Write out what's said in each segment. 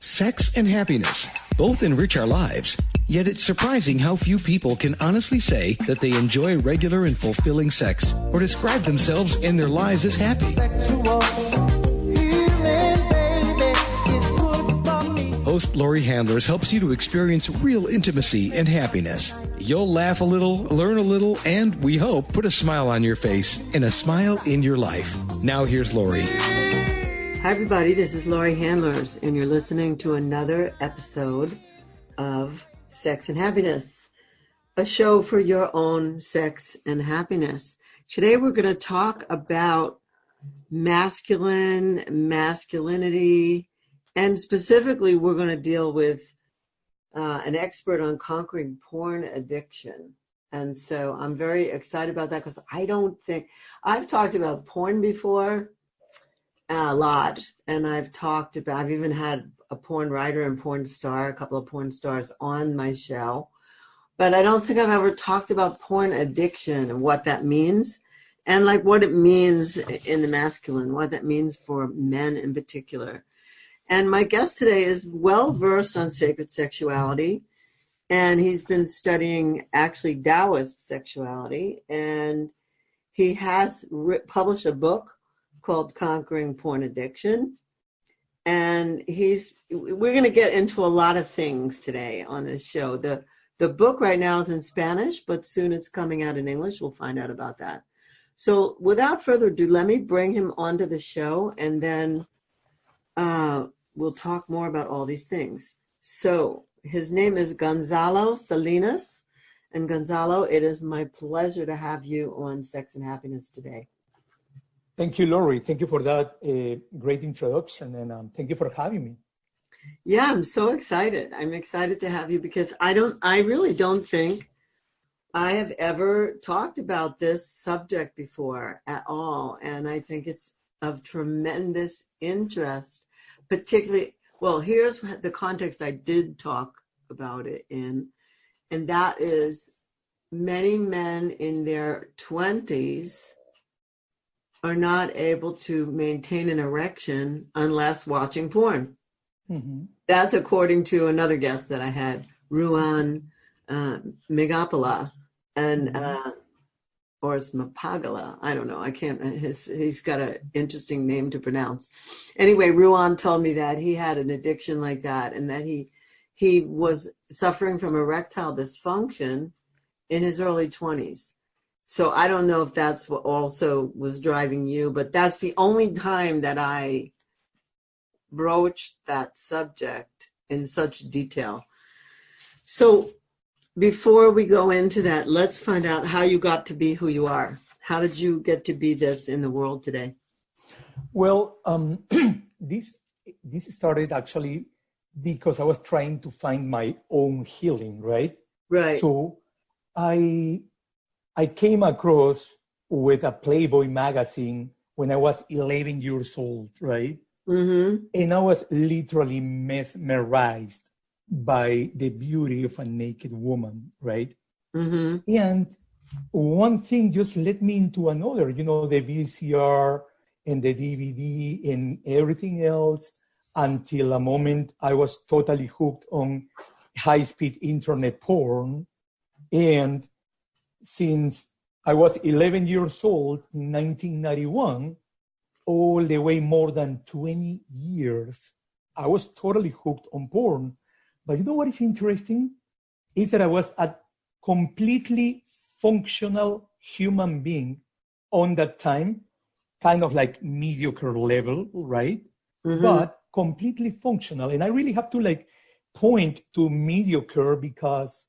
Sex and happiness both enrich our lives, yet it's surprising how few people can honestly say that they enjoy regular and fulfilling sex or describe themselves and their lives as happy. Host Lori Handlers helps you to experience real intimacy and happiness. You'll laugh a little, learn a little, and we hope put a smile on your face and a smile in your life. Now here's Lori. Hi everybody, this is Lori Handlers, and you're listening to another episode of Sex and Happiness, a show for your own sex and happiness. Today we're going to talk about masculinity, and specifically we're going to deal with an expert on conquering porn addiction. And so I'm very excited about that because I've talked about porn before. A lot. And I've even had a porn writer and a couple of porn stars on my show. But I don't think I've ever talked about porn addiction and what that means. And like what it means in the masculine, what that means for men in particular. And my guest today is well versed on sacred sexuality. And he's been studying actually Taoist sexuality. And he has published a book called Conquering Porn Addiction. And we're going to get into a lot of things today on this show. The book right now is in Spanish, but soon it's coming out in English. We'll find out about that. So without further ado, let me bring him onto the show, and then we'll talk more about all these things. So his name is Gozalo Salinas. And Gozalo, it is my pleasure to have you on Sex and Happiness today. Thank you, Lori. Thank you for that great introduction, and thank you for having me. Yeah, I'm so excited. I'm excited to have you because I really don't think I have ever talked about this subject before at all, and I think it's of tremendous interest. Particularly, well, here's the context I did talk about it in, and that is many men in their 20s are not able to maintain an erection unless watching porn. Mm-hmm. That's according to another guest that I had, Ruan Migapala, and or it's Mapagala. I don't know. I can't. He's got an interesting name to pronounce. Anyway, Ruan told me that he had an addiction like that, and that he was suffering from erectile dysfunction in his early 20s. So I don't know if that's what also was driving you, but that's the only time that I broached that subject in such detail. So before we go into that, let's find out how you got to be who you are. How did you get to be this in the world today? Well, this started actually because I was trying to find my own healing, right? Right. So I came across with a Playboy magazine when I was 11 years old, right? Mm-hmm. And I was literally mesmerized by the beauty of a naked woman, right? Mm-hmm. And one thing just led me into another, the VCR and the DVD and everything else, until a moment I was totally hooked on high-speed internet porn. And since I was 11 years old in 1991, all the way more than 20 years, I was totally hooked on porn. But you know what is interesting? Is that I was a completely functional human being on that time, kind of like mediocre level, right? Mm-hmm. But completely functional. And I really have to point to mediocre because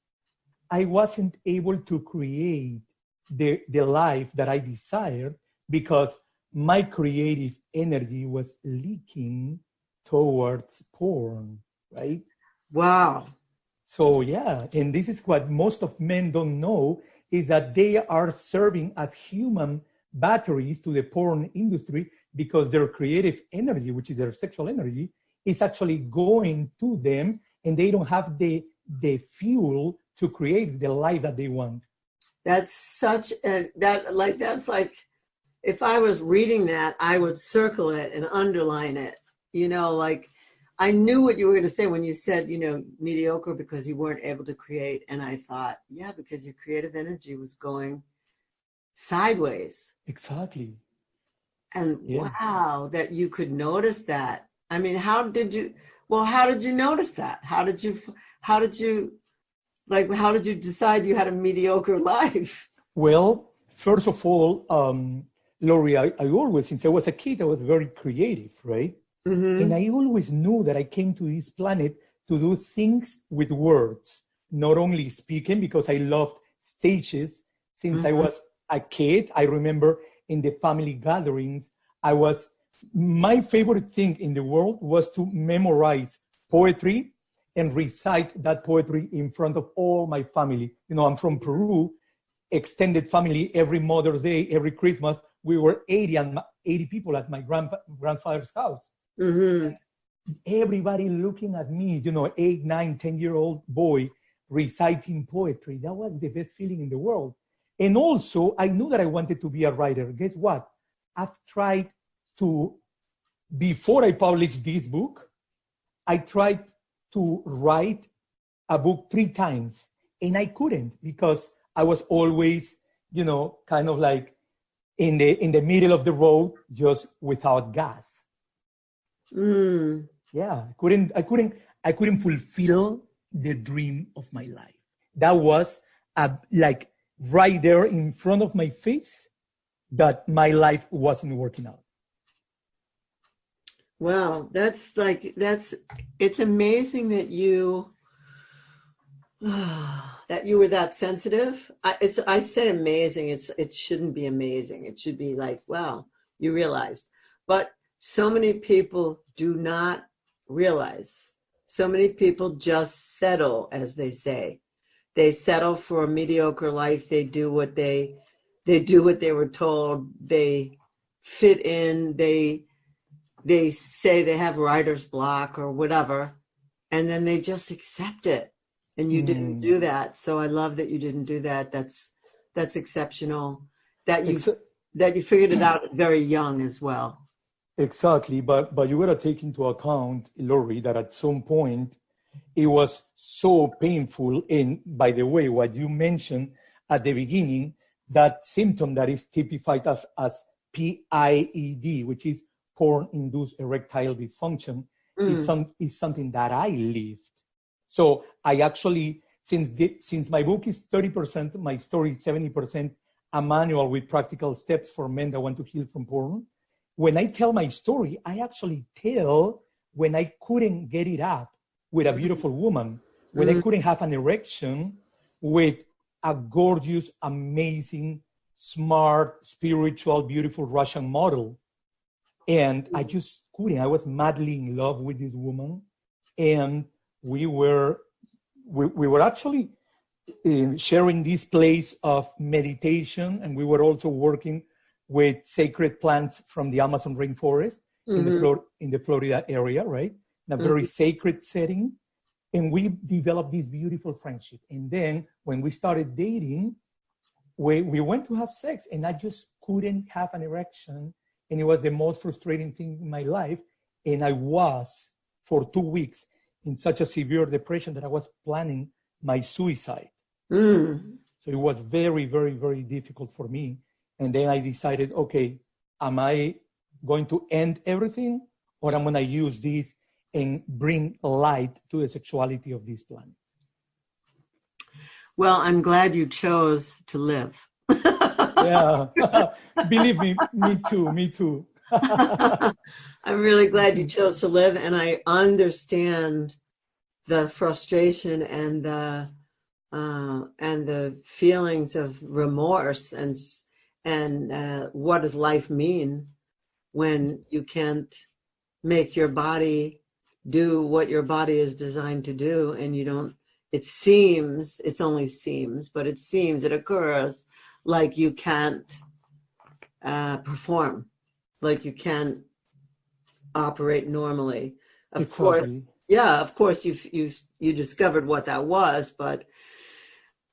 I wasn't able to create the life that I desired because my creative energy was leaking towards porn, right? Wow. So yeah, and this is what most of men don't know, is that they are serving as human batteries to the porn industry because their creative energy, which is their sexual energy, is actually going to them, and they don't have the fuel to create the life that they want. That's that's like, if I was reading that, I would circle it and underline it. I knew what you were going to say when you said, mediocre because you weren't able to create. And I thought, yeah, because your creative energy was going sideways. Exactly. And wow, that you could notice that. I mean, how did you notice that? How did you decide you had a mediocre life? Well, first of all, Lori, I always, since I was a kid, I was very creative, right? Mm-hmm. And I always knew that I came to this planet to do things with words, not only speaking, because I loved stages. Since I was a kid, I remember in the family gatherings, my favorite thing in the world was to memorize poetry and recite that poetry in front of all my family. I'm from Peru, extended family. Every Mother's Day, every Christmas, we were 80 people at my grandfather's house. Mm-hmm. Everybody looking at me, 8, 9, 10-year-old boy reciting poetry. That was the best feeling in the world. And also, I knew that I wanted to be a writer. Guess what? I've tried to, before I published this book, I tried to write a book 3 times, and I couldn't because I was always, kind of like in the middle of the road, just without gas. Yeah, I couldn't fulfill the dream of my life. That was like right there in front of my face, that my life wasn't working out. Wow, it's amazing that you were that sensitive. I say amazing. It shouldn't be amazing. It should be like, wow, you realized. But so many people do not realize. So many people just settle, as they say. They settle for a mediocre life. They do what they were told. They fit in. They say they have writer's block or whatever, and then they just accept it. And you didn't do that. So I love that you didn't do that. That's exceptional. That you figured it out very young as well. Exactly, but you gotta take into account, Lori, that at some point it was so painful. And by the way, what you mentioned at the beginning, that symptom that is typified as PIED, which is porn-induced erectile dysfunction, is something that I lived. So I actually, since my book is 30%, my story is 70%, a manual with practical steps for men that want to heal from porn. When I tell my story, I actually tell when I couldn't get it up with a beautiful woman, when I couldn't have an erection with a gorgeous, amazing, smart, spiritual, beautiful Russian model. And I just couldn't. I was madly in love with this woman. And we were actually sharing this place of meditation. And we were also working with sacred plants from the Amazon rainforest in the Florida area, right? In a very sacred setting. And we developed this beautiful friendship. And then when we started dating, we went to have sex, and I just couldn't have an erection. And it was the most frustrating thing in my life. And I was, for 2 weeks, in such a severe depression that I was planning my suicide. So it was very, very, very difficult for me. And then I decided, okay, am I going to end everything, or I'm going to use this and bring light to the sexuality of this planet? Well, I'm glad you chose to live. Yeah, believe me, me too. I'm really glad you chose to live, and I understand the frustration and the feelings of remorse and what does life mean when you can't make your body do what your body is designed to do, and you don't. It only seems, but it occurs like you can't perform, like you can't operate normally. Of course, you discovered what that was, but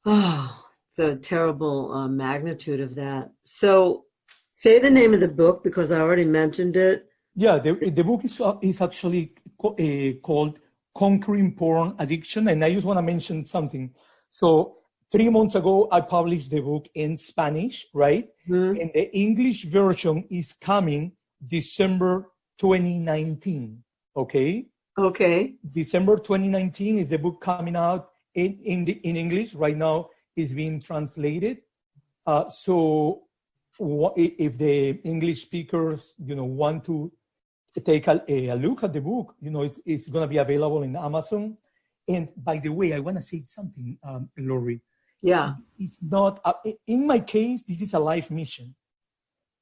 the terrible magnitude of that. So, say the name of the book, because I already mentioned it. Yeah, the book is actually called Conquering Porn Addiction. And I just want to mention something. So 3 months ago, I published the book in Spanish, right? Mm-hmm. And the English version is coming December 2019, okay? Okay. December 2019 is the book coming out in English. Right now, it's being translated. So if the English speakers, want to take a look at the book, it's going to be available in Amazon. And by the way, I want to say something, Lori. Yeah. It's not, in my case, this is a life mission.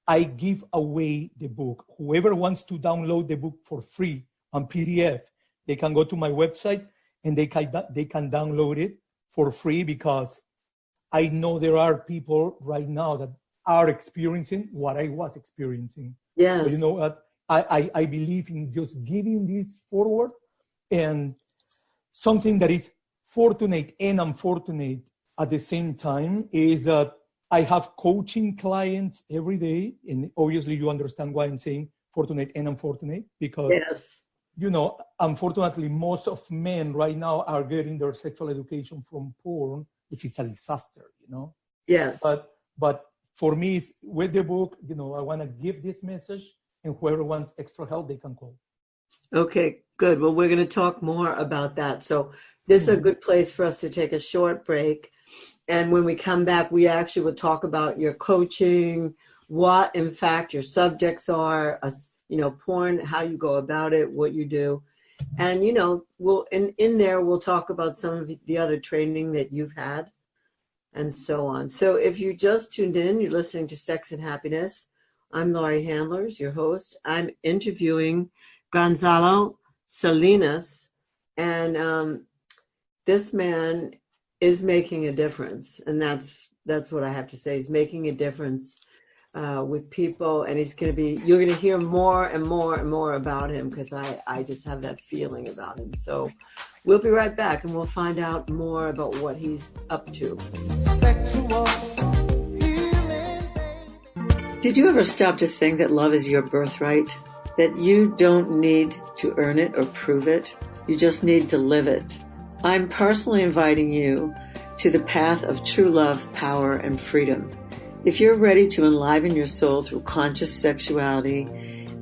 I give away the book. Whoever wants to download the book for free on PDF, they can go to my website and they can download it for free, because I know there are people right now that are experiencing what I was experiencing. Yes. So you know what? I believe in just giving this forward, and something that is fortunate and unfortunate at the same time is that I have coaching clients every day, and obviously you understand why I'm saying fortunate and unfortunate, because, yes, unfortunately, most of men right now are getting their sexual education from porn, which is a disaster, Yes. But for me, with the book, I want to give this message, and whoever wants extra help, they can call. Okay, good. Well, we're going to talk more about that. So this is a good place for us to take a short break. And when we come back, we actually will talk about your coaching, what, in fact, your subjects are, porn, how you go about it, what you do. And, we'll in there, we'll talk about some of the other training that you've had and so on. So if you just tuned in, you're listening to Sex and Happiness. I'm Laurie Handlers, your host. I'm interviewing Gozalo Salinas, and this man is making a difference, and that's what I have to say. He's making a difference with people, and you're going to hear more and more and more about him, because I just have that feeling about him. So we'll be right back, and we'll find out more about what he's up to. Sexual healing. Did you ever stop to think that love is your birthright? That you don't need to earn it or prove it? You just need to live it. I'm personally inviting you to the path of true love, power, and freedom. If you're ready to enliven your soul through conscious sexuality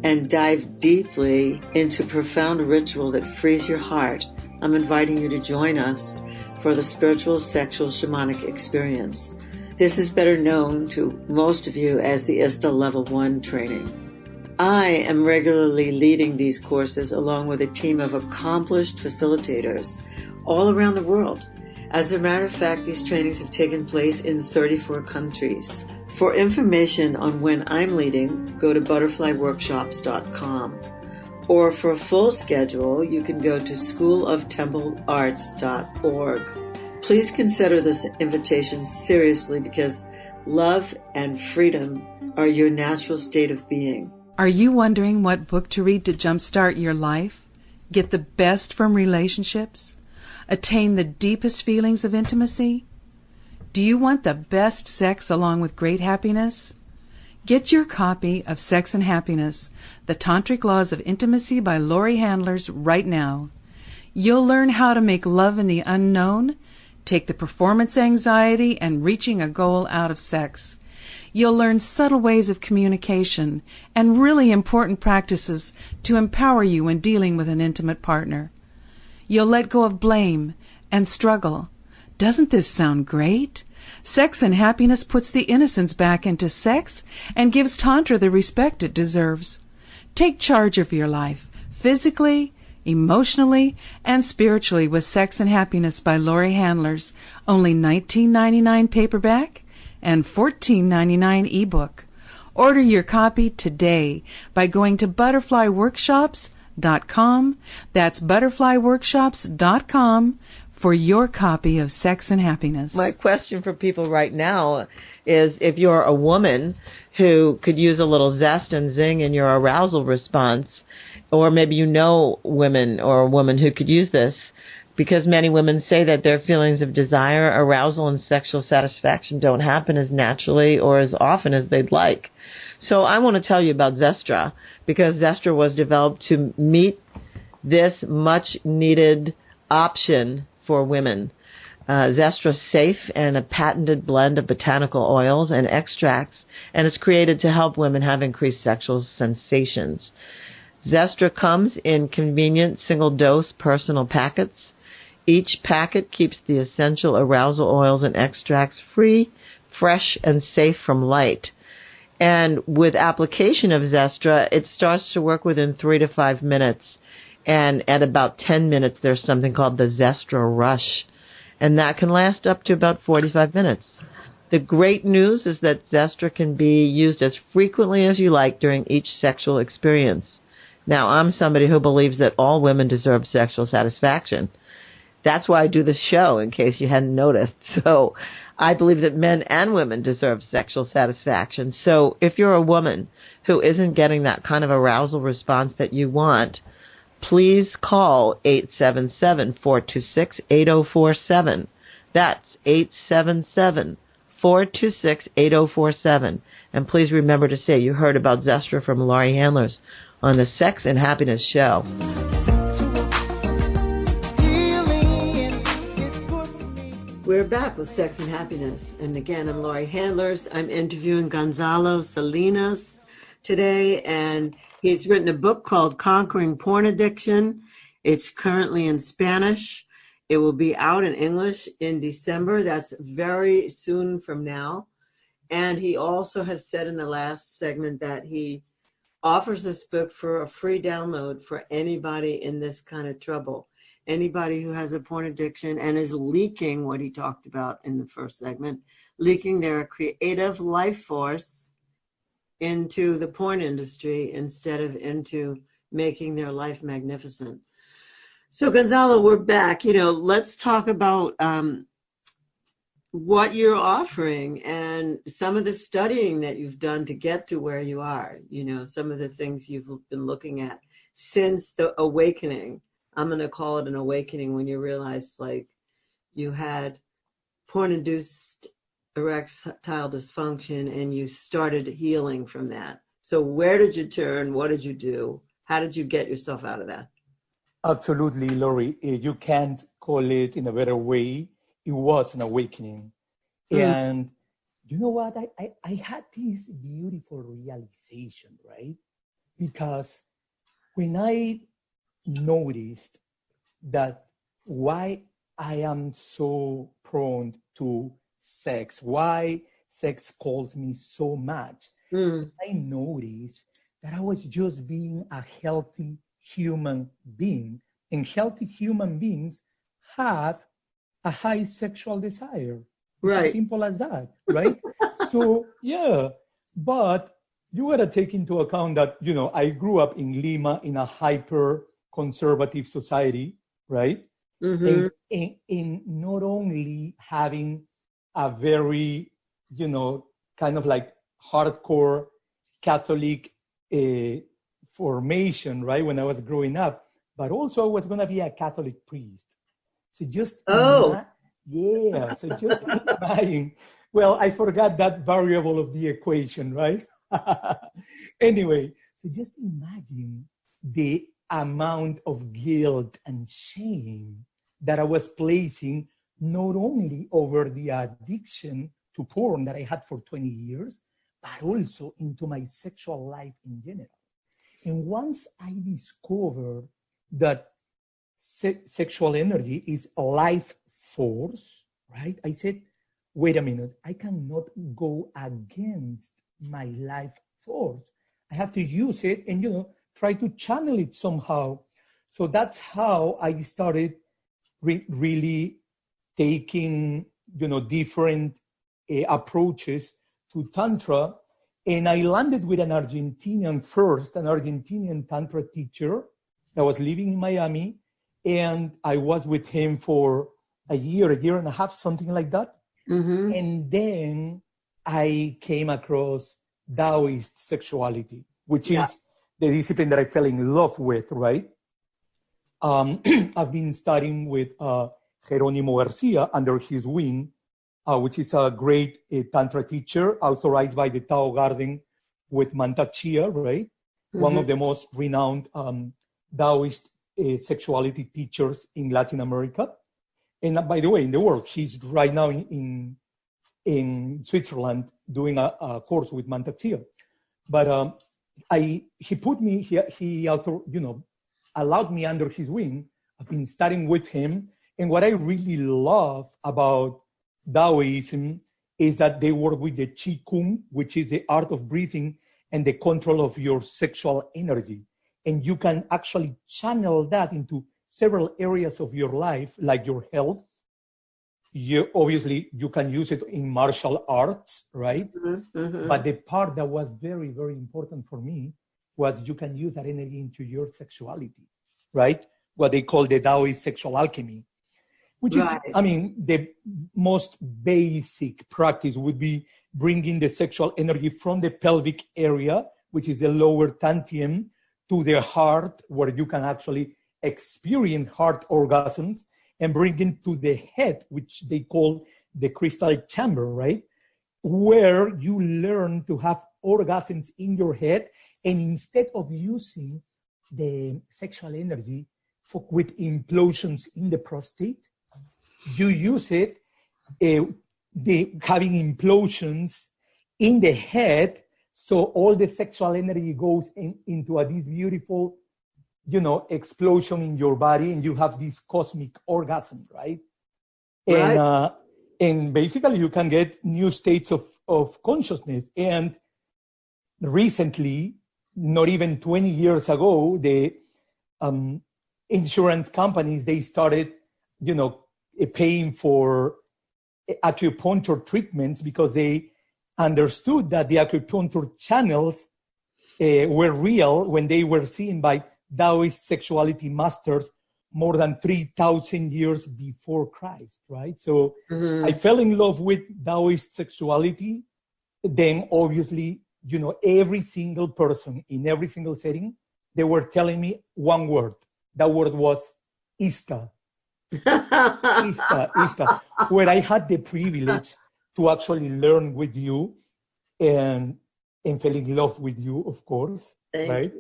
and dive deeply into profound ritual that frees your heart, I'm inviting you to join us for the spiritual sexual shamanic experience. This is better known to most of you as the ISTA Level 1 training. I am regularly leading these courses along with a team of accomplished facilitators all around the world. As a matter of fact, these trainings have taken place in 34 countries. For information on when I'm leading, go to butterflyworkshops.com. Or for a full schedule, you can go to schooloftemplearts.org. Please consider this invitation seriously, because love and freedom are your natural state of being. Are you wondering what book to read to jumpstart your life? Get the best from relationships? Attain the deepest feelings of intimacy? Do you want the best sex along with great happiness? Get your copy of Sex and Happiness, The Tantric Laws of Intimacy by Laurie Handlers right now. You'll learn how to make love in the unknown, take the performance anxiety and reaching a goal out of sex. You'll learn subtle ways of communication and really important practices to empower you when dealing with an intimate partner. You'll let go of blame and struggle. Doesn't this sound great? Sex and Happiness puts the innocence back into sex and gives Tantra the respect it deserves. Take charge of your life, physically, emotionally, and spiritually with Sex and Happiness by Laurie Handlers. Only $19.99 paperback and $14.99 ebook. Order your copy today by going to butterflyworkshops.com. That's butterflyworkshops.com for your copy of Sex and Happiness. My question for people right now is, if you're a woman who could use a little zest and zing in your arousal response, or maybe you know women or a woman who could use this, because many women say that their feelings of desire, arousal, and sexual satisfaction don't happen as naturally or as often as they'd like. So I want to tell you about Zestra, because Zestra was developed to meet this much needed option for women. Zestra's safe and a patented blend of botanical oils and extracts, and is created to help women have increased sexual sensations. Zestra comes in convenient single-dose personal packets. Each packet keeps the essential arousal oils and extracts free, fresh, and safe from light. And with application of Zestra, it starts to work within 3 to 5 minutes. And at about 10 minutes, there's something called the Zestra Rush. And that can last up to about 45 minutes. The great news is that Zestra can be used as frequently as you like during each sexual experience. Now, I'm somebody who believes that all women deserve sexual satisfaction. That's why I do this show, in case you hadn't noticed. So I believe that men and women deserve sexual satisfaction. So if you're a woman who isn't getting that kind of arousal response that you want, please call 877-426-8047. That's 877-426-8047. And please remember to say you heard about Zestra from Laurie Handlers on the Sex and Happiness Show. We're back with Sex and Happiness. And again, I'm Laurie Handlers. I'm interviewing Gozalo Salinas today, and he's written a book called Conquering Porn Addiction. It's currently in Spanish. It will be out in English in December. That's very soon from now. And he also has said in the last segment that he offers this book for a free download for anybody in this kind of trouble. Anybody who has a porn addiction and is leaking what he talked about in the first segment, leaking their creative life force into the porn industry instead of into making their life magnificent. So Gozalo, we're back. Let's talk about what you're offering and some of the studying that you've done to get to where you are. Some of the things you've been looking at since the awakening. I'm going to call it an awakening when you realize, like, you had porn-induced erectile dysfunction and you started healing from that. So where did you turn? What did you do? How did you get yourself out of that? Absolutely, Laurie. You can't call it in a better way. It was an awakening. And you know what? I had this beautiful realization, right? Because when I noticed that why I am so prone to sex, why sex calls me so much, I noticed that I was just being a healthy human being, and healthy human beings have a high sexual desire. It's as simple as that, right? So, yeah, but you got to take into account that, I grew up in Lima in a hyper-conservative society, right? And not only having a very, kind of like hardcore Catholic formation, right, when I was growing up, but also I was going to be a Catholic priest. So just imagine. Well, I forgot that variable of the equation, right? Anyway, so just imagine the amount of guilt and shame that I was placing not only over the addiction to porn that I had for 20 years, but also into my sexual life in general. And once I discovered that sexual energy is a life force, right? I said, wait a minute, I cannot go against my life force. I have to use it and, try to channel it somehow. So that's how I started really taking, different approaches to Tantra. And I landed with an Argentinian Tantra teacher that was living in Miami. And I was with him for a year and a half, something like that. And then I came across Taoist sexuality, which is the discipline that I fell in love with, right? I've been studying with Jerónimo Garcia under his wing, which is a great Tantra teacher, authorized by the Tao Garden with Mantak Chia, right? One of the most renowned Taoist sexuality teachers in Latin America. And by the way, in the world, he's right now in Switzerland doing a course with Mantak. But he also, allowed me under his wing. I've been studying with him. And what I really love about Taoism is that they work with the Qi Kung, which is the art of breathing and the control of your sexual energy. And you can actually channel that into several areas of your life, like your health. Obviously, you can use it in martial arts, right? Mm-hmm. But the part that was very, very important for me was you can use that energy into your sexuality, right? What they call the Taoist sexual alchemy, which is, the most basic practice would be bringing the sexual energy from the pelvic area, which is the lower tantium, to the heart, where you can actually experience heart orgasms, and bring it to the head, which they call the crystal chamber, right? Where you learn to have orgasms in your head, and instead of using the sexual energy with implosions in the prostate, you use it having implosions in the head, so all the sexual energy goes into this beautiful, explosion in your body, and you have this cosmic orgasm, right? And basically you can get new states of consciousness. And recently, not even 20 years ago, the insurance companies, they started, paying for acupuncture treatments because they understood that the acupuncture channels were real when they were seen by Taoist sexuality masters more than 3,000 years before Christ, right? So I fell in love with Taoist sexuality. Then obviously, every single person in every single setting, they were telling me one word. That word was Ista. Ista, where I had the privilege to actually learn with you and fell in love with you, of course. Right?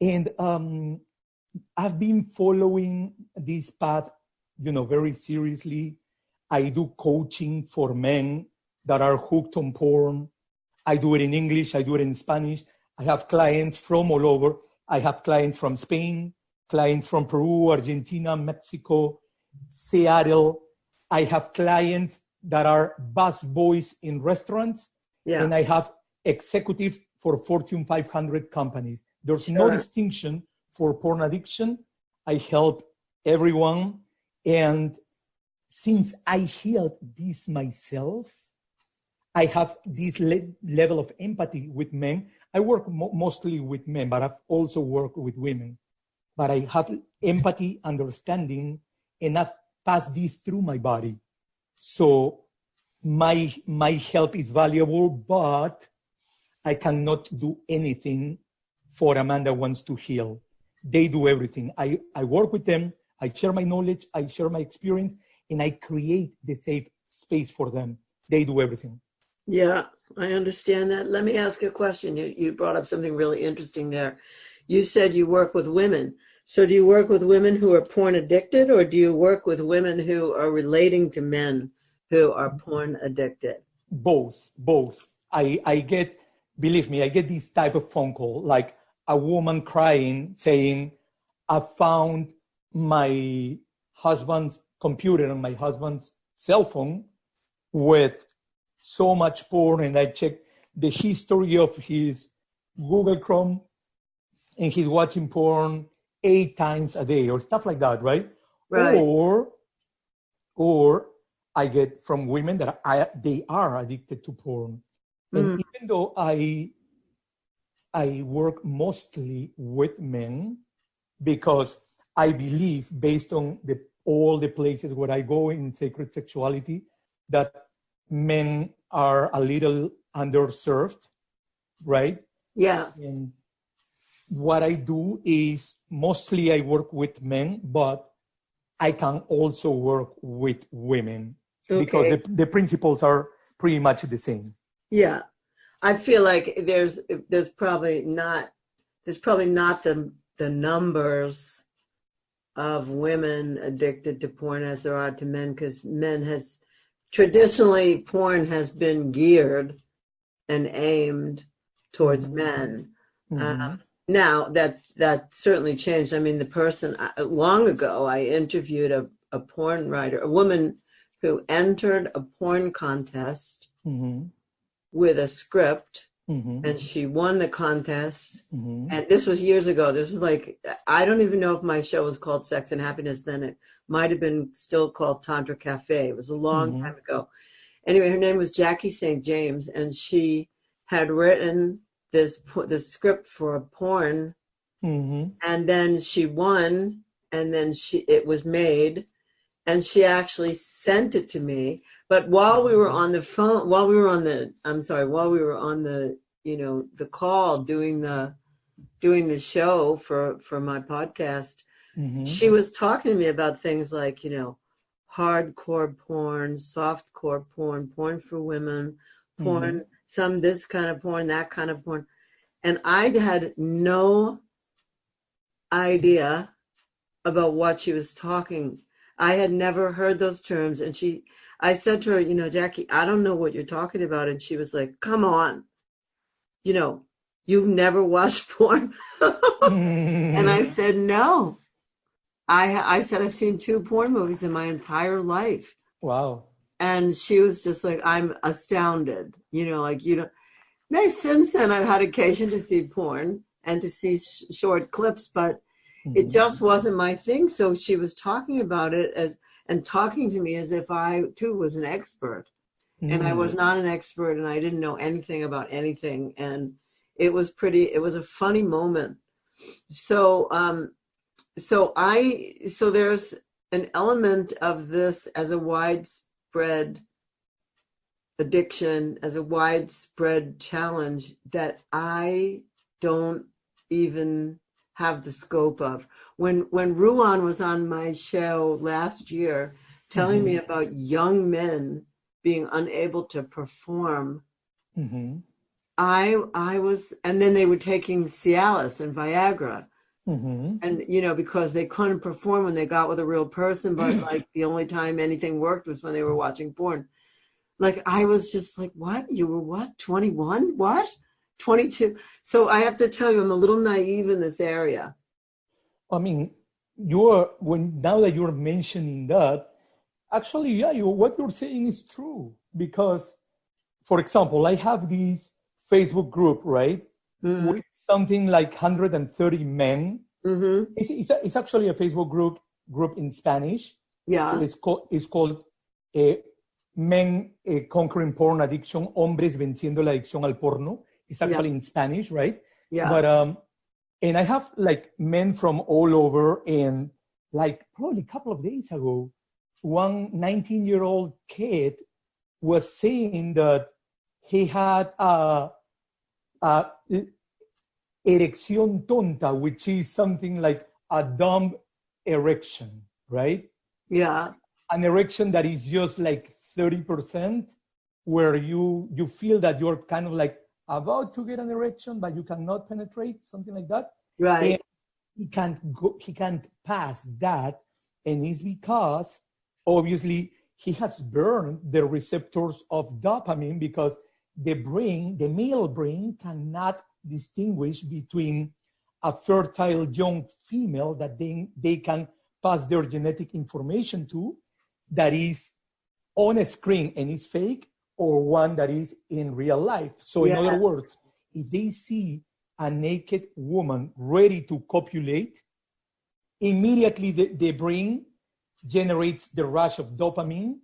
and I've been following this path, very seriously. I do coaching for men that are hooked on porn. I do it in English. I do it in Spanish. I have clients from all over. I have clients from Spain, clients from Peru, Argentina, Mexico, Seattle. I have clients that are bus boys in restaurants. Yeah. And I have executives for Fortune 500 companies. There's no distinction for porn addiction. I help everyone. And since I healed this myself, I have this level of empathy with men. I work mostly with men, but I've also worked with women. But I have empathy, understanding, and I've passed this through my body. So my help is valuable, but I cannot do anything for a man that wants to heal. They do everything. I work with them. I share my knowledge. I share my experience, and I create the safe space for them. They do everything. Yeah, I understand that. Let me ask a question. You brought up something really interesting there. You said you work with women. So do you work with women who are porn addicted, or do you work with women who are relating to men who are porn addicted? Both. I get, believe me, I get this type of phone call, like a woman crying, saying, I found my husband's computer and my husband's cell phone with so much porn, and I checked the history of his Google Chrome, and he's watching porn 8 times a day or stuff like that, right? Or I get from women that they are addicted to porn. And even though I work mostly with men, because I believe, based on all the places where I go in sacred sexuality, that men are a little underserved, right? Yeah. And what I do is mostly I work with men, but I can also work with women because the principles are pretty much the same. Yeah. I feel like there's probably not the the numbers of women addicted to porn as there are to men, because traditionally porn has been geared and aimed towards men. Now that certainly changed. I mean, the person long ago, I interviewed a porn writer, a woman who entered a porn contest with a script, and she won the contest. And this was years ago. This was like, I don't even know if my show was called Sex and Happiness then. It might have been still called Tantra Cafe. It was a long time ago. Anyway, her name was Jackie St. James, and she had written this script for a porn, and then she won, and then it was made, and she actually sent it to me. But while we were on the phone, while we were on the the call doing the show for my podcast, she was talking to me about things like, hardcore porn, softcore porn, porn for women, porn, some this kind of porn, that kind of porn. And I had no idea about what she was talking. I had never heard those terms. And I said to her, Jackie, I don't know what you're talking about. And she was like, come on, you've never watched porn? And I said, no. I said, I've seen 2 porn movies in my entire life. Wow. And she was just like, I'm astounded. Since then, I've had occasion to see porn and to see short clips, but it just wasn't my thing. So she was talking about it and talking to me as if I, too, was an expert. And I was not an expert, and I didn't know anything about anything. And it was a funny moment. So there's an element of this as a widespread addiction, as a widespread challenge that I don't even have the scope of. When Ruan was on my show last year telling me about young men being unable to perform, I was, and then they were taking Cialis and Viagra. And, because they couldn't perform when they got with a real person, but like the only time anything worked was when they were watching porn. Like, I was just like, what? You were what? 21? What? 22? So I have to tell you, I'm a little naive in this area. I mean, now that you're mentioning that, actually, yeah, what you're saying is true. Because, for example, I have this Facebook group, right? With something like 130 men. It's actually a Facebook group in Spanish. Yeah. It's called Men Conquering Porn Addiction, Hombres Venciendo la Adicción al Porno. It's actually in Spanish, right? Yeah. But and I have like men from all over, and like probably a couple of days ago, one 19-year-old kid was saying that he had a erección tonta, which is something like a dumb erection, right? Yeah. An erection that is just like 30%, where you feel that you're kind of like about to get an erection, but you cannot penetrate, something like that. Right. And he can't pass that. And it's because obviously he has burned the receptors of dopamine, because the male brain cannot distinguish between a fertile young female that they can pass their genetic information to, that is on a screen and is fake, or one that is in real life. So in other words, if they see a naked woman ready to copulate, immediately the brain generates the rush of dopamine.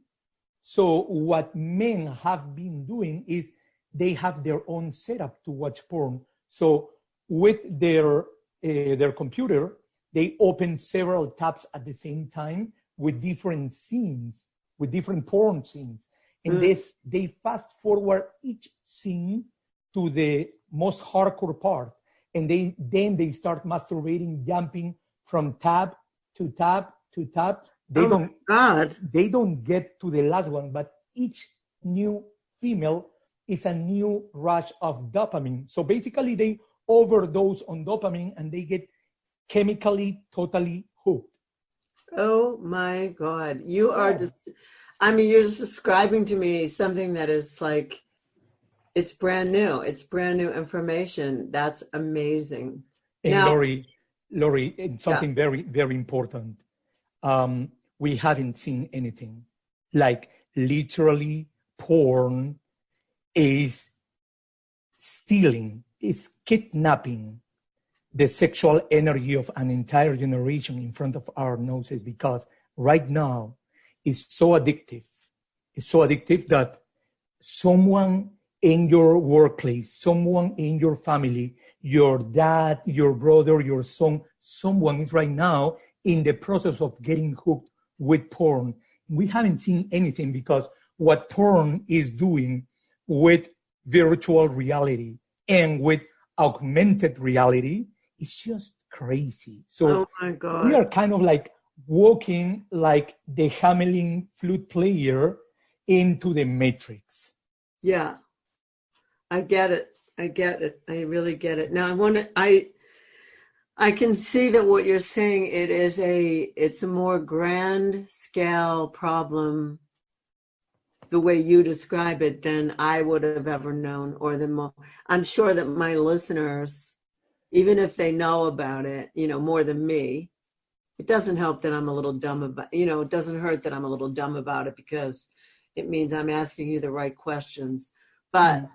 So what men have been doing is they have their own setup to watch porn. So with their computer, they open several tabs at the same time with different scenes, with different porn scenes. And they fast forward each scene to the most hardcore part. And then they start masturbating, jumping from tab to tab to tab. They don't get to the last one, but each new female is a new rush of dopamine. So basically they overdose on dopamine and they get chemically totally hooked. Oh my God. You are just, I mean, you're just describing to me something that is like, it's brand new. It's brand new information. That's amazing. And Now, Lori, it's yeah, something very, very important. We haven't seen anything. Like literally, porn is stealing, is kidnapping the sexual energy of an entire generation in front of our noses, because right now it's so addictive. It's so addictive that someone in your workplace, someone in your family, your dad, your brother, your son, someone is right now in the process of getting hooked with porn. We haven't seen anything, because what porn is doing with virtual reality and with augmented reality is just crazy. So oh my we are God. kind of like walking like the Hamelin flute player into the matrix. Yeah, I get it. I get it. I really get it. Now I can see that what you're saying, it's a more grand scale problem the way you describe it than I would have ever known, or I'm sure that my listeners, even if they know about it, more than me, it doesn't help that I'm a little dumb about, it doesn't hurt that I'm a little dumb about it, because it means I'm asking you the right questions. But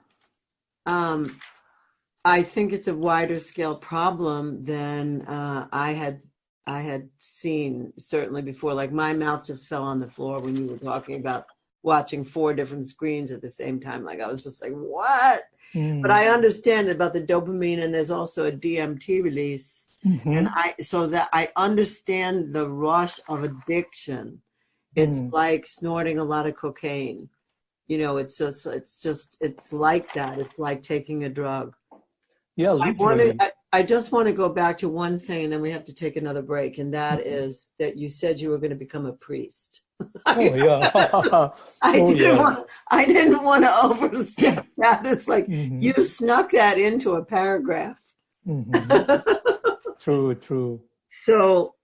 I think it's a wider scale problem than I had seen certainly before. Like my mouth just fell on the floor when you were talking about watching 4 different screens at the same time. Like I was just like, what? But I understand about the dopamine, and there's also a DMT release. And so that I understand the rush of addiction. It's like snorting a lot of cocaine. It's like that. It's like taking a drug. Yeah, literally. I just want to go back to one thing, and then we have to take another break. And that is that you said you were going to become a priest. Oh yeah. I didn't want to overstep that. It's like you snuck that into a paragraph. True. So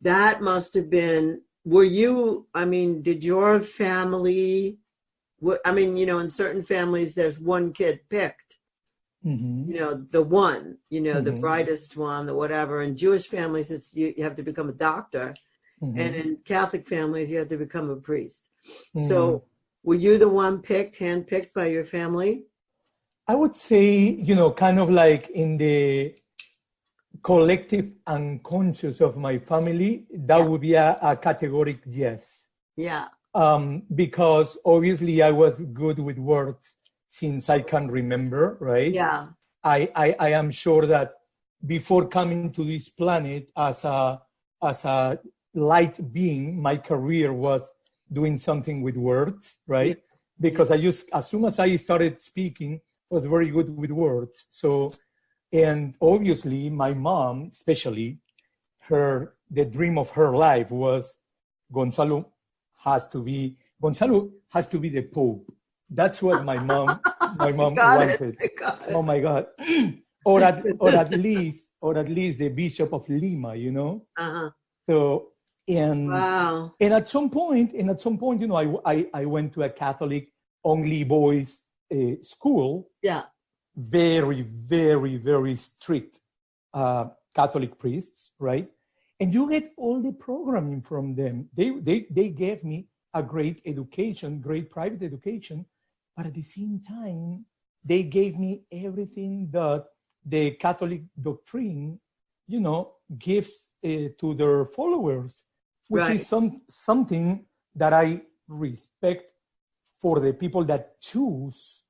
that must have been, did your family, in certain families, there's one kid picked, the one, the brightest one, the whatever. In Jewish families, it's you have to become a doctor. And in Catholic families, you have to become a priest. So were you the one handpicked by your family? I would say, kind of like in the collective unconscious of my family, that would be a categoric yes. Yeah. Because obviously I was good with words since I can remember, right? Yeah. I am sure that before coming to this planet as a light being, my career was doing something with words, right? Because as soon as I started speaking, I was very good with words. So, and obviously my mom, especially, the dream of her life was Gonzalo has to be the Pope. That's what my mom wanted. Oh my God. or at least the Bishop of Lima, Uh-huh. So and wow. And at some point, I went to a Catholic only boys school. Yeah. Very, very, very strict Catholic priests, right? And you get all the programming from them. They gave me a great education, great private education, but at the same time, they gave me everything that the Catholic doctrine, gives to their followers, which is something that I respect for the people that choose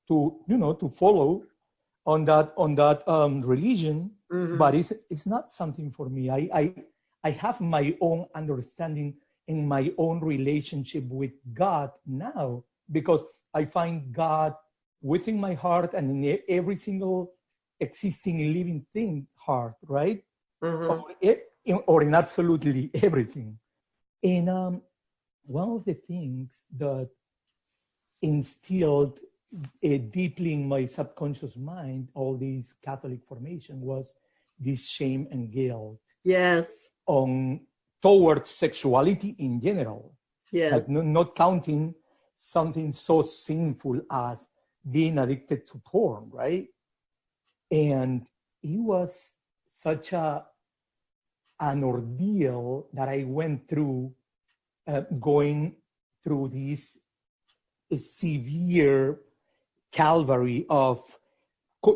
to follow on that religion. But it's not something for me. I have my own understanding in my own relationship with God now, because I find God within my heart and in every single existing living thing heart, right? Or in absolutely everything. And one of the things that instilled deeply in my subconscious mind all this Catholic formation was this shame and guilt. Yes. Towards sexuality in general. Yes. Like not counting something so sinful as being addicted to porn, right? And it was such an ordeal that I went through, going through this severe calvary of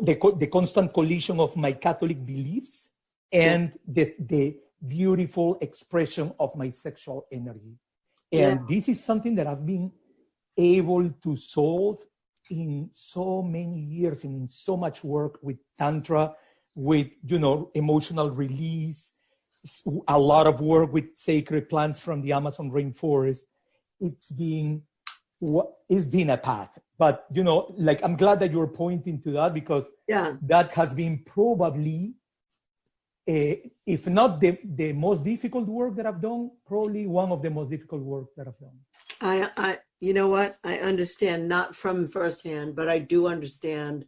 the constant collision of my Catholic beliefs and the beautiful expression of my sexual energy. And this is something that I've been able to solve in so many years and in so much work with Tantra, with, emotional release, a lot of work with sacred plants from the Amazon rainforest. It's been a path. But, I'm glad that you're pointing to that, because that has been probably, if not the most difficult work that I've done, probably one of the most difficult work that I've done. You know what? I understand, not from firsthand, but I do understand.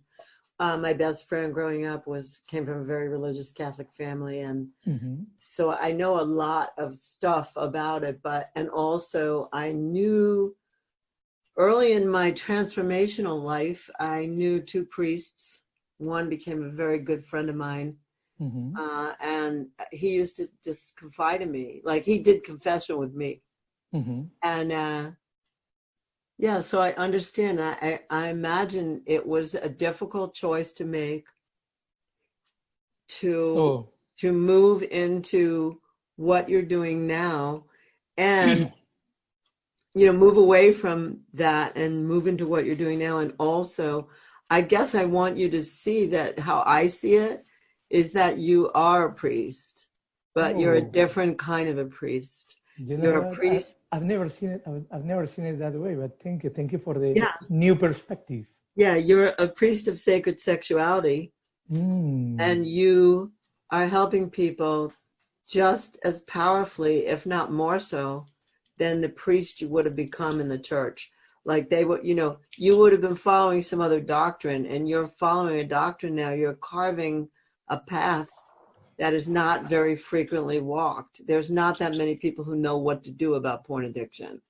My best friend growing up came from a very religious Catholic family. And so I know a lot of stuff about it, and also I knew early in my transformational life, I knew two priests. One became a very good friend of mine. And he used to just confide in me, like he did confession with me. And so I understand. I imagine it was a difficult choice to make to move into what you're doing now, and move away from that and move into what you're doing now. And also, I guess I want you to see that how I see it is that you are a priest, but you're a different kind of a priest. You're a priest. I've never seen it. I've never seen it that way. But thank you for the new perspective. Yeah, you're a priest of sacred sexuality, and you are helping people just as powerfully, if not more so, than the priest you would have become in the church. Like they would, you would have been following some other doctrine, and you're following a doctrine now. You're carving a path that is not very frequently walked. There's not that many people who know what to do about porn addiction.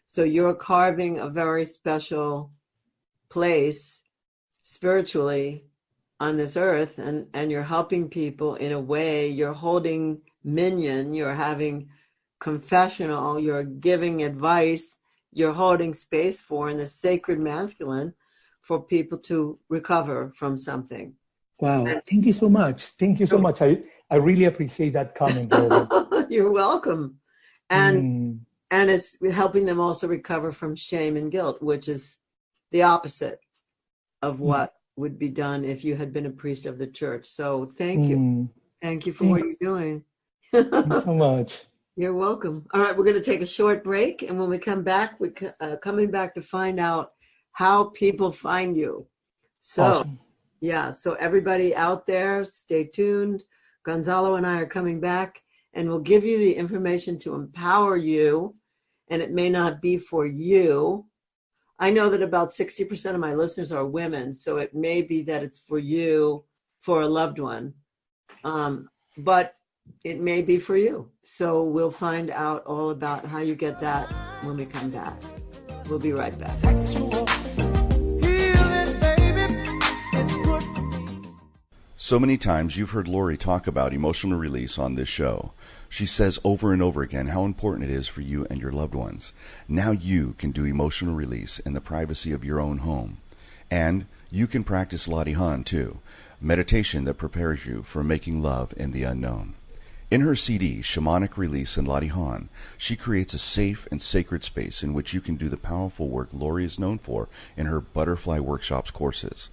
So you're carving a very special place spiritually on this earth, and you're helping people in a way. You're holding minyan, you're having confessional, you're giving advice, you're holding space in the sacred masculine for people to recover from something. Wow. Thank you so much. Thank you so much. I really appreciate that comment. You're welcome. And it's helping them also recover from shame and guilt, which is the opposite of what would be done if you had been a priest of the church. So thank you. Thank you for what you're doing. Thank you so much. You're welcome. All right, we're going to take a short break. And when we come back, we're coming back to find out how people find you. So, awesome. So everybody out there, stay tuned. Gonzalo and I are coming back, and we'll give you the information to empower you, and it may not be for you. I know that about 60% of my listeners are women, so it may be that it's for you, for a loved one, but it may be for you. So we'll find out all about how you get that when we come back. We'll be right back. So many times you've heard Lori talk about emotional release on this show. She says over and over again how important it is for you and your loved ones. Now you can do emotional release in the privacy of your own home. And you can practice Ladi Han too, meditation that prepares you for making love in the unknown. In her CD, Shamanic Release and Ladi Han, she creates a safe and sacred space in which you can do the powerful work Lori is known for in her Butterfly Workshops courses.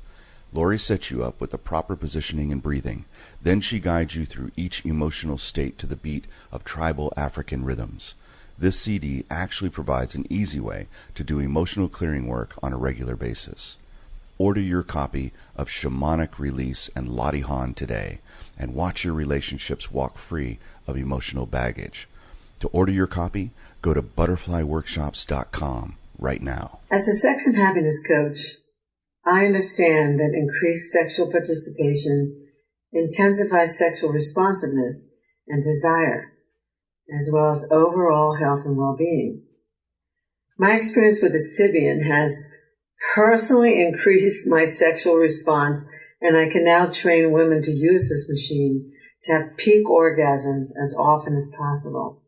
Lori sets you up with the proper positioning and breathing. Then she guides you through each emotional state to the beat of tribal African rhythms. This CD actually provides an easy way to do emotional clearing work on a regular basis. Order your copy of Shamanic Release and Ladi Han today and watch your relationships walk free of emotional baggage. To order your copy, go to butterflyworkshops.com right now. As a sex and happiness coach, I understand that increased sexual participation intensifies sexual responsiveness and desire, as well as overall health and well-being. My experience with the Sybian has personally increased my sexual response, and I can now train women to use this machine to have peak orgasms as often as possible.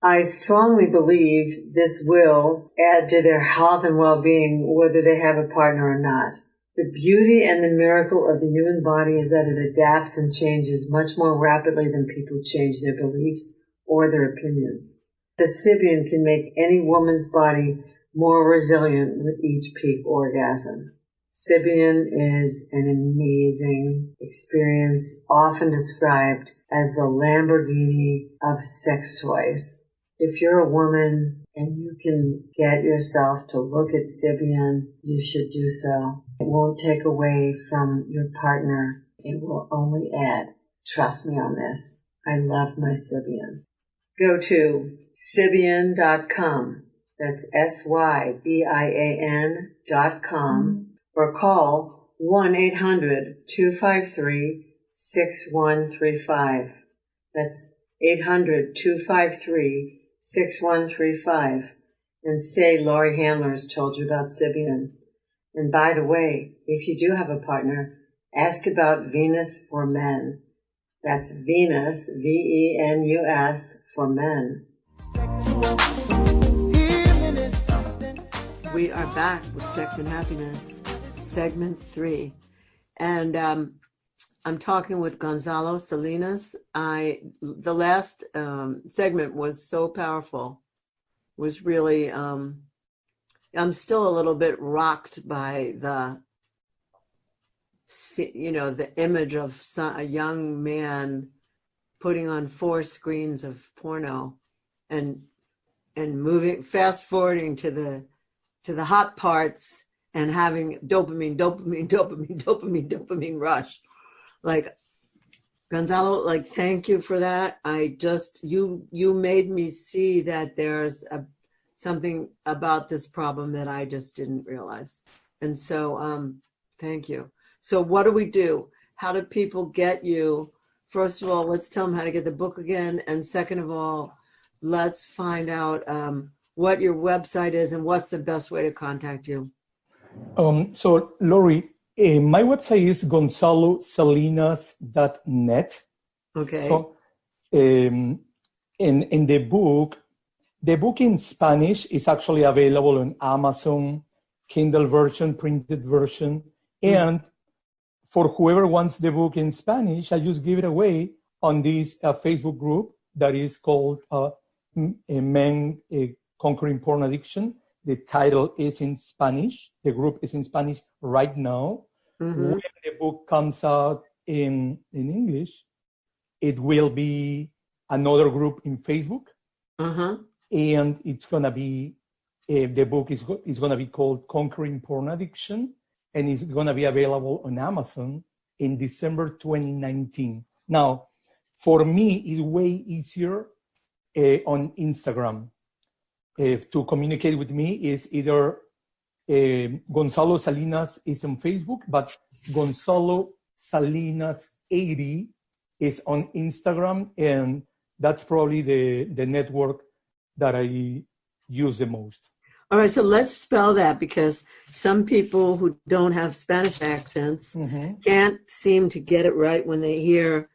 I strongly believe this will add to their health and well-being whether they have a partner or not. The beauty and the miracle of the human body is that it adapts and changes much more rapidly than people change their beliefs or their opinions. The Sybian can make any woman's body more resilient with each peak orgasm. Sybian is an amazing experience, often described as the Lamborghini of sex toys. If you're a woman and you can get yourself to look at Sybian, you should do so. It won't take away from your partner. It will only add. Trust me on this. I love my Sybian. Go to Sybian.com. That's SYBIAN.com or call 1-800-253-6135. That's 800-253-6135 and say Laurie Handlers told you about Sybian. And by the way, if you do have a partner, ask about Venus for Men. That's Venus, Venus, for men. We are back with Sex and Happiness, segment 3. And I'm talking with Gozalo Salinas. The last segment was so powerful. Was really, I'm still a little bit rocked by the image of a young man putting on 4 screens of porno and moving, fast forwarding to the hot parts and having dopamine rush. Like, Gozalo, like, thank you for that. You made me see that there's something about this problem that I just didn't realize. And so, thank you. So what do we do? How do people get you? First of all, let's tell them how to get the book again. And second of all, let's find out what your website is and what's the best way to contact you. So, Laurie, my website is gonzalosalinas.net. Okay. So, in the book in Spanish is actually available on Amazon, Kindle version, printed version, and for whoever wants the book in Spanish, I just give it away on this Facebook group that is called Men Conquering Porn Addiction. The title is in Spanish. The group is in Spanish right now. Mm-hmm. When the book comes out in English, it will be another group in Facebook. Uh-huh. And it's going to be, the book is going to be called Conquering Porn Addiction, and it's going to be available on Amazon in December 2019. Now, for me, it's way easier on Instagram. To communicate with me is either Gonzalo Salinas is on Facebook, but Gonzalo Salinas 80 is on Instagram, and that's probably the network that I use the most. All right, so let's spell that, because some people who don't have Spanish accents can't seem to get it right when they hear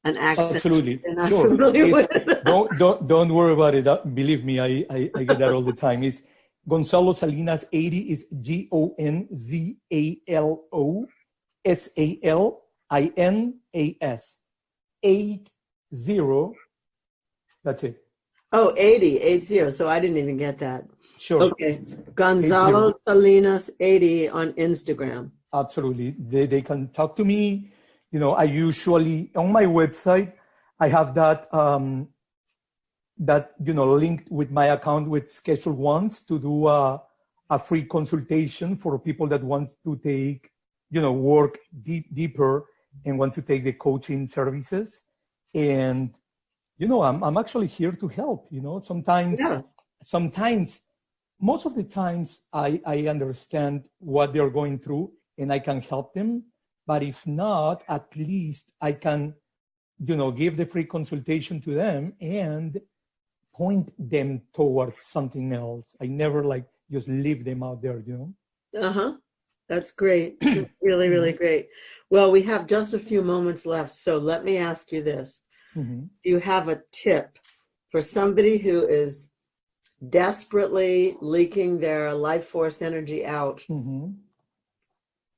an accent. Absolutely, they're not sure. familiar with it. Don't worry about it. Believe me, I get that all the time. It's Gonzalo Salinas 80 is GonzaloSalinas 80. That's it. Oh, 80. So I didn't even get that. Sure. Okay. Gonzalo Salinas 80 on Instagram. Absolutely. They can talk to me. You know, I usually, on my website, I have that, linked with my account with Schedule Once to do a free consultation for people that want to take, work deeper and want to take the coaching services. And, I'm actually here to help, sometimes, most of the times I understand what they're going through and I can help them. But if not, at least I can, give the free consultation to them and point them towards something else. I never just leave them out there, Uh-huh. That's great. Really, really great. Well, we have just a few moments left, so let me ask you this. Mm-hmm. Do you have a tip for somebody who is desperately leaking their life force energy out? Mm-hmm.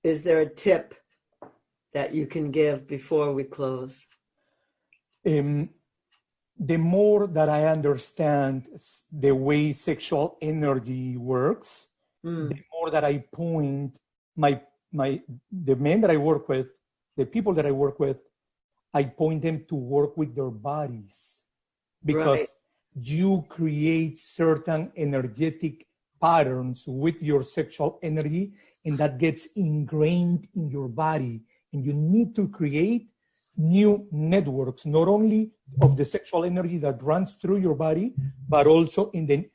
Is there a tip that you can give before we close? The more that I understand the way sexual energy works, the more that I point the men that I work with, the people that I work with, I point them to work with their bodies, because you create certain energetic patterns with your sexual energy, and that gets ingrained in your body. And you need to create new networks, not only of the sexual energy that runs through your body, but also in the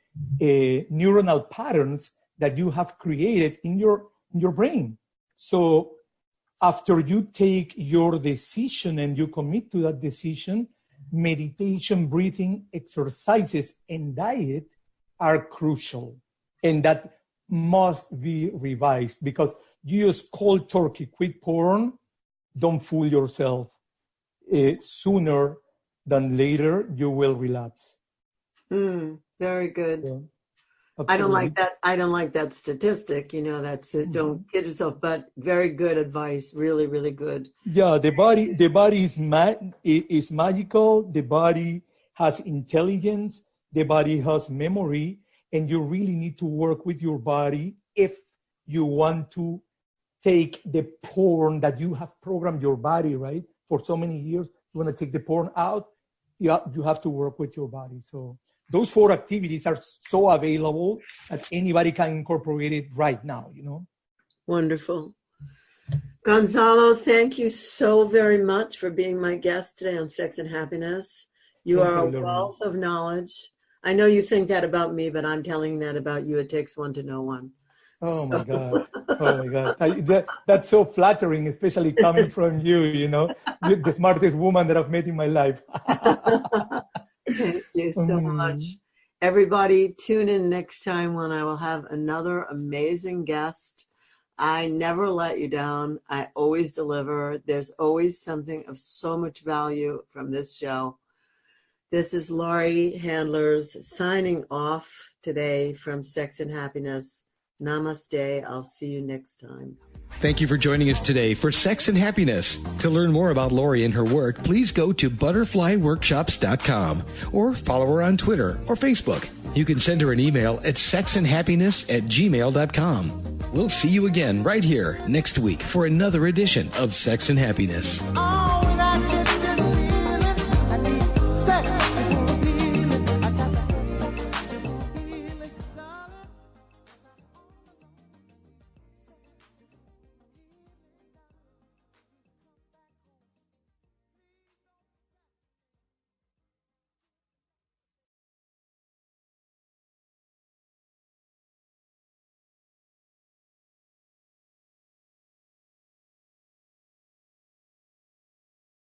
neuronal patterns that you have created in your brain. So after you take your decision and you commit to that decision, meditation, breathing, exercises, and diet are crucial. And that must be revised, because you use cold turkey, quick porn, don't fool yourself. Sooner than later, you will relapse. Very good. Yeah. I don't like that. I don't like that statistic. That's don't kid yourself. But very good advice. Really, really good. Yeah, the body is magical. The body has intelligence. The body has memory, and you really need to work with your body if you want to take the porn that you have programmed your body, right, for so many years. You want to take the porn out. You have to work with your body. So those 4 activities are so available that anybody can incorporate it right now, Wonderful. Gonzalo, thank you so very much for being my guest today on Sex and Happiness. You are a wealth of knowledge. I know you think that about me, but I'm telling that about you. It takes one to know one. Oh my God. That's so flattering, especially coming from you, You're the smartest woman that I've met in my life. Thank you so much. Everybody, tune in next time when I will have another amazing guest. I never let you down. I always deliver. There's always something of so much value from this show. This is Laurie Handlers signing off today from Sex and Happiness. Namaste. I'll see you next time. Thank you for joining us today for Sex and Happiness. To learn more about Laurie and her work, please go to butterflyworkshops.com or follow her on Twitter or Facebook. You can send her an email at sexandhappiness@gmail.com. We'll see you again right here next week for another edition of Sex and Happiness.